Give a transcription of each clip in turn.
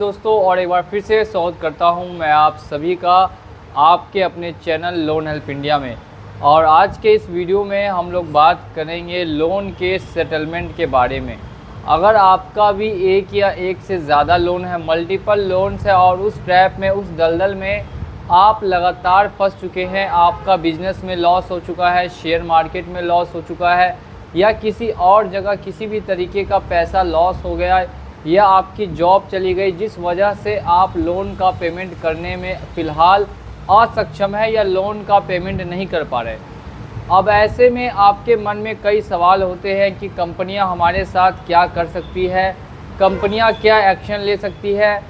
दोस्तों और एक बार फिर से स्वागत करता हूं मैं आप सभी का आपके अपने चैनल लोन हेल्प इंडिया में। और आज के इस वीडियो में हम लोग बात करेंगे लोन के सेटलमेंट के बारे में। अगर आपका भी एक या एक से ज़्यादा लोन है, मल्टीपल लोन्स है और उस ट्रैप में, उस दलदल में आप लगातार फंस चुके हैं, आपका बिजनेस में लॉस हो चुका है, शेयर मार्केट में लॉस हो चुका है या किसी और जगह किसी भी तरीके का पैसा लॉस हो गया या आपकी जॉब चली गई, जिस वजह से आप लोन का पेमेंट करने में फ़िलहाल असक्षम है या लोन का पेमेंट नहीं कर पा रहे। अब ऐसे में आपके मन में कई सवाल होते हैं कि कंपनियां हमारे साथ क्या कर सकती है, कंपनियां क्या एक्शन ले सकती है,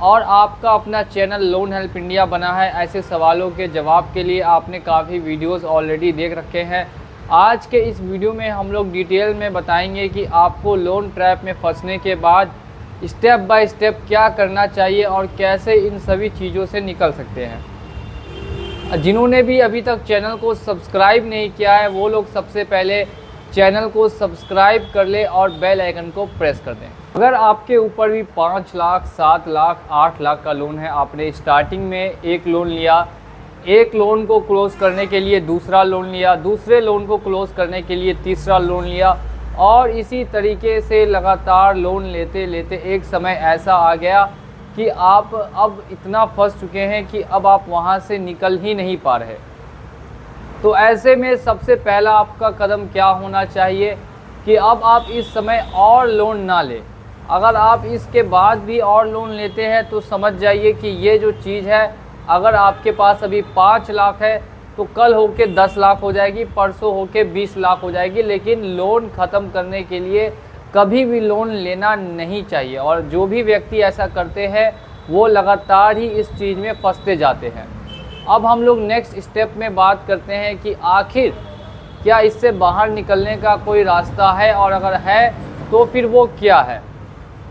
और आपका अपना चैनल लोन हेल्प इंडिया बना है। ऐसे सवालों के जवाब के लिए आपने काफ़ी वीडियोस ऑलरेडी देख रखे हैं। आज के इस वीडियो में हम लोग डिटेल में बताएंगे कि आपको लोन ट्रैप में फंसने के बाद स्टेप बाय स्टेप क्या करना चाहिए और कैसे इन सभी चीज़ों से निकल सकते हैं। जिन्होंने भी अभी तक चैनल को सब्सक्राइब नहीं किया है वो लोग सबसे पहले चैनल को सब्सक्राइब कर ले और बेल आइकन को प्रेस कर दें। अगर आपके ऊपर भी 5 लाख, 7 लाख, 8 लाख का लोन है, आपने स्टार्टिंग में एक लोन लिया, एक लोन को क्लोज़ करने के लिए दूसरा लोन लिया, दूसरे लोन को क्लोज़ करने के लिए तीसरा लोन लिया और इसी तरीके से लगातार लोन लेते लेते एक समय ऐसा आ गया कि आप अब इतना फंस चुके हैं कि अब आप वहाँ से निकल ही नहीं पा रहे। तो ऐसे में सबसे पहला आपका कदम क्या होना चाहिए कि अब आप इस समय और लोन ना लें। अगर आप इसके बाद भी और लोन लेते हैं तो समझ जाइए कि ये जो चीज़ है, अगर आपके पास अभी 5 लाख है तो कल होके 10 लाख हो जाएगी, परसों होके 20 लाख हो जाएगी। लेकिन लोन ख़त्म करने के लिए कभी भी लोन लेना नहीं चाहिए और जो भी व्यक्ति ऐसा करते हैं वो लगातार ही इस चीज़ में फंसते जाते हैं। अब हम लोग नेक्स्ट स्टेप में बात करते हैं कि आखिर क्या इससे बाहर निकलने का कोई रास्ता है, और अगर है तो फिर वो क्या है।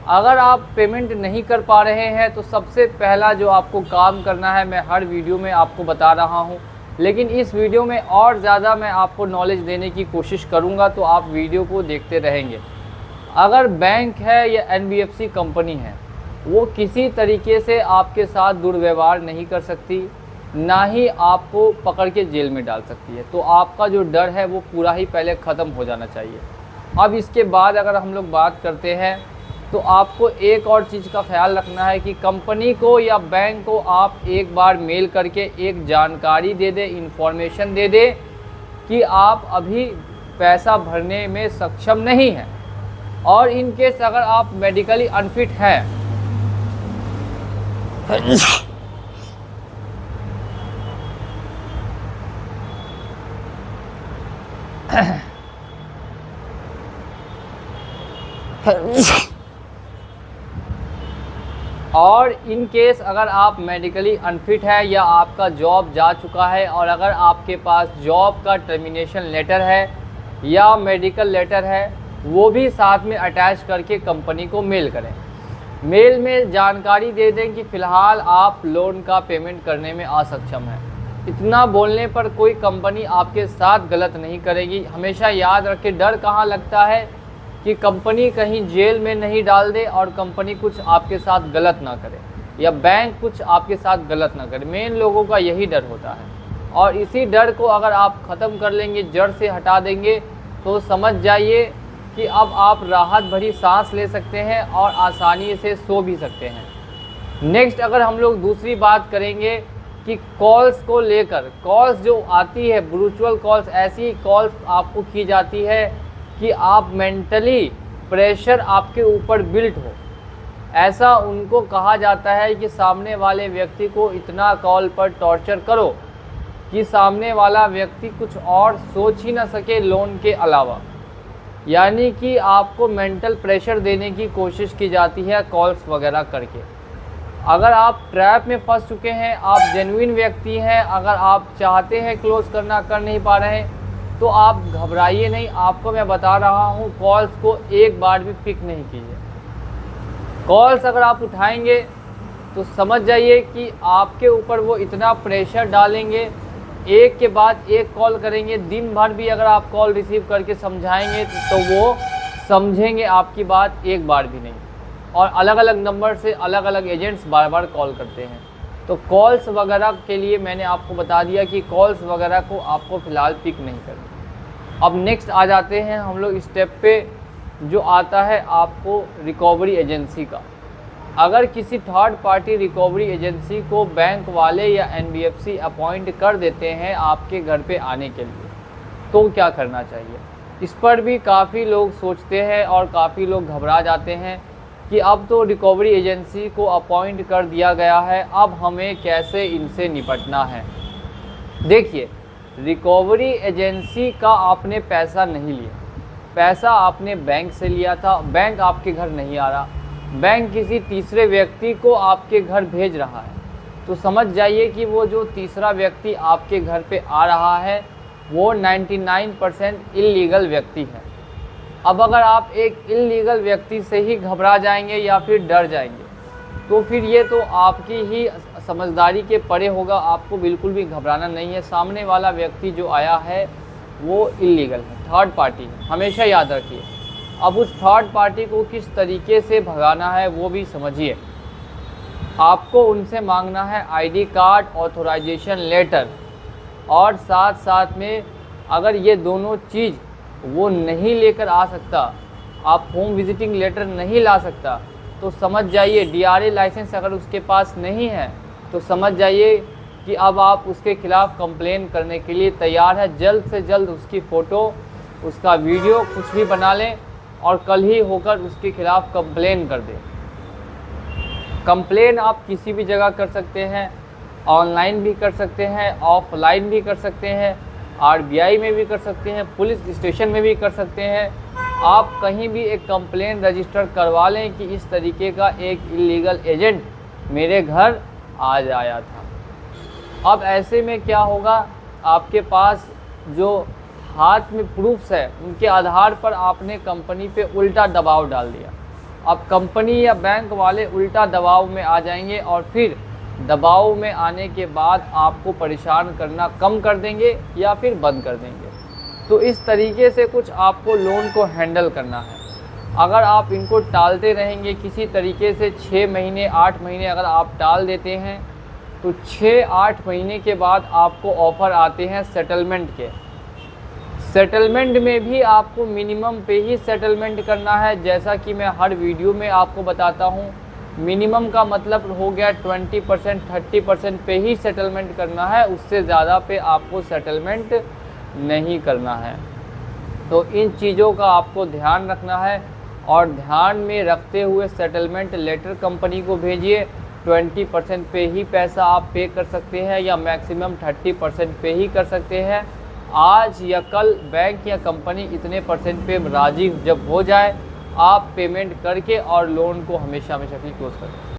अगर आप पेमेंट नहीं कर पा रहे हैं तो सबसे पहला जो आपको काम करना है, मैं हर वीडियो में आपको बता रहा हूं, लेकिन इस वीडियो में और ज़्यादा मैं आपको नॉलेज देने की कोशिश करूंगा तो आप वीडियो को देखते रहेंगे। अगर बैंक है या एनबीएफसी कंपनी है, वो किसी तरीके से आपके साथ दुर्व्यवहार नहीं कर सकती, ना ही आपको पकड़ के जेल में डाल सकती है। तो आपका जो डर है वो पूरा ही पहले ख़त्म हो जाना चाहिए। अब इसके बाद अगर हम लोग बात करते हैं तो आपको एक और चीज़ का ख्याल रखना है कि कंपनी को या बैंक को आप एक बार मेल करके एक जानकारी दे दें, इन्फॉर्मेशन दे दें कि आप अभी पैसा भरने में सक्षम नहीं हैं, और इन केस अगर आप मेडिकली अनफिट हैं और इन केस अगर आप मेडिकली अनफिट है या आपका जॉब जा चुका है और अगर आपके पास जॉब का टर्मिनेशन लेटर है या मेडिकल लेटर है, वो भी साथ में अटैच करके कंपनी को मेल करें। मेल में जानकारी दे दें कि फ़िलहाल आप लोन का पेमेंट करने में असक्षम हैं। इतना बोलने पर कोई कंपनी आपके साथ गलत नहीं करेगी। हमेशा याद रखें, डर कहाँ लगता है कि कंपनी कहीं जेल में नहीं डाल दे और कंपनी कुछ आपके साथ गलत ना करे या बैंक कुछ आपके साथ गलत ना करे। मेन लोगों का यही डर होता है और इसी डर को अगर आप ख़त्म कर लेंगे, जड़ से हटा देंगे, तो समझ जाइए कि अब आप राहत भरी सांस ले सकते हैं और आसानी से सो भी सकते हैं। नेक्स्ट अगर हम लोग दूसरी बात करेंगे कि कॉल्स को लेकर, कॉल्स जो आती है, वर्चुअल कॉल्स, ऐसी कॉल्स आपको की जाती है कि आप मेंटली प्रेशर आपके ऊपर बिल्ट हो। ऐसा उनको कहा जाता है कि सामने वाले व्यक्ति को इतना कॉल पर टॉर्चर करो कि सामने वाला व्यक्ति कुछ और सोच ही ना सके लोन के अलावा। यानी कि आपको मेंटल प्रेशर देने की कोशिश की जाती है कॉल्स वगैरह करके। अगर आप ट्रैप में फंस चुके हैं, आप जेन्युइन व्यक्ति हैं, अगर आप चाहते हैं क्लोज़ करना, कर नहीं पा रहे हैं, तो आप घबराइए नहीं। आपको मैं बता रहा हूँ, कॉल्स को एक बार भी पिक नहीं कीजिए। कॉल्स अगर आप उठाएंगे तो समझ जाइए कि आपके ऊपर वो इतना प्रेशर डालेंगे, एक के बाद एक कॉल करेंगे। दिन भर भी अगर आप कॉल रिसीव करके समझाएंगे तो वो समझेंगे आपकी बात एक बार भी नहीं। और अलग अलग नंबर से अलग अलग एजेंट्स बार बार कॉल करते हैं। तो कॉल्स वगैरह के लिए मैंने आपको बता दिया कि कॉल्स वगैरह को आपको फ़िलहाल पिक नहीं करना। अब नेक्स्ट आ जाते हैं हम लोग स्टेप पे, जो आता है आपको रिकवरी एजेंसी का। अगर किसी थर्ड पार्टी रिकवरी एजेंसी को बैंक वाले या NBFC अपॉइंट कर देते हैं आपके घर पे आने के लिए, तो क्या करना चाहिए? इस पर भी काफ़ी लोग सोचते हैं और काफ़ी लोग घबरा जाते हैं कि अब तो रिकवरी एजेंसी को अपॉइंट कर दिया गया है, अब हमें कैसे इनसे निपटना है। देखिए, रिकवरी एजेंसी का आपने पैसा नहीं लिया, पैसा आपने बैंक से लिया था। बैंक आपके घर नहीं आ रहा, बैंक किसी तीसरे व्यक्ति को आपके घर भेज रहा है। तो समझ जाइए कि वो जो तीसरा व्यक्ति आपके घर पे आ रहा है वो 99% इल्लीगल व्यक्ति है। अब अगर आप एक इल्लीगल व्यक्ति से ही घबरा जाएंगे या फिर डर जाएंगे, तो फिर ये तो आपकी ही समझदारी के परे होगा। आपको बिल्कुल भी घबराना नहीं है। सामने वाला व्यक्ति जो आया है वो इल्लीगल है, थर्ड पार्टी है, हमेशा याद रखिए। अब उस थर्ड पार्टी को किस तरीके से भगाना है वो भी समझिए। आपको उनसे मांगना है ID कार्ड, ऑथराइजेशन लेटर, और साथ साथ में अगर ये दोनों चीज़ वो नहीं लेकर आ सकता, आप होम विजिटिंग लेटर नहीं ला सकता, तो समझ जाइए DRA लाइसेंस अगर उसके पास नहीं है तो समझ जाइए कि अब आप उसके खिलाफ़ कंप्लेन करने के लिए तैयार है। जल्द से जल्द उसकी फ़ोटो, उसका वीडियो कुछ भी बना लें और कल ही होकर उसके खिलाफ़ कंप्लेन कर दें। कंप्लेन आप किसी भी जगह कर सकते हैं, ऑनलाइन भी कर सकते हैं, ऑफलाइन भी कर सकते हैं, RBI में भी कर सकते हैं, पुलिस स्टेशन में भी कर सकते हैं। आप कहीं भी एक कंप्लेन रजिस्टर करवा लें कि इस तरीके का एक इलीगल एजेंट मेरे घर आ आया था। अब ऐसे में क्या होगा, आपके पास जो हाथ में प्रूफ्स है उनके आधार पर आपने कंपनी पे उल्टा दबाव डाल दिया। अब कंपनी या बैंक वाले उल्टा दबाव में आ जाएंगे और फिर दबाव में आने के बाद आपको परेशान करना कम कर देंगे या फिर बंद कर देंगे। तो इस तरीके से कुछ आपको लोन को हैंडल करना है। अगर आप इनको टालते रहेंगे किसी तरीके से 6 महीने 8 महीने अगर आप टाल देते हैं, तो 6-8 महीने के बाद आपको ऑफ़र आते हैं सेटलमेंट के। सेटलमेंट में भी आपको मिनिमम पे ही सेटलमेंट करना है। जैसा कि मैं हर वीडियो में आपको बताता हूँ, मिनिमम का मतलब हो गया 20% 30% पे ही सेटलमेंट करना है, उससे ज़्यादा पे आपको सेटलमेंट नहीं करना है। तो इन चीज़ों का आपको ध्यान रखना है और ध्यान में रखते हुए सेटलमेंट लेटर कंपनी को भेजिए। 20% पे ही पैसा आप पे कर सकते हैं या मैक्सिमम 30% पे ही कर सकते हैं। आज या कल बैंक या कंपनी इतने % पे राज़ी जब हो जाए, आप पेमेंट करके और लोन को हमेशा के लिए क्लोज कर दें।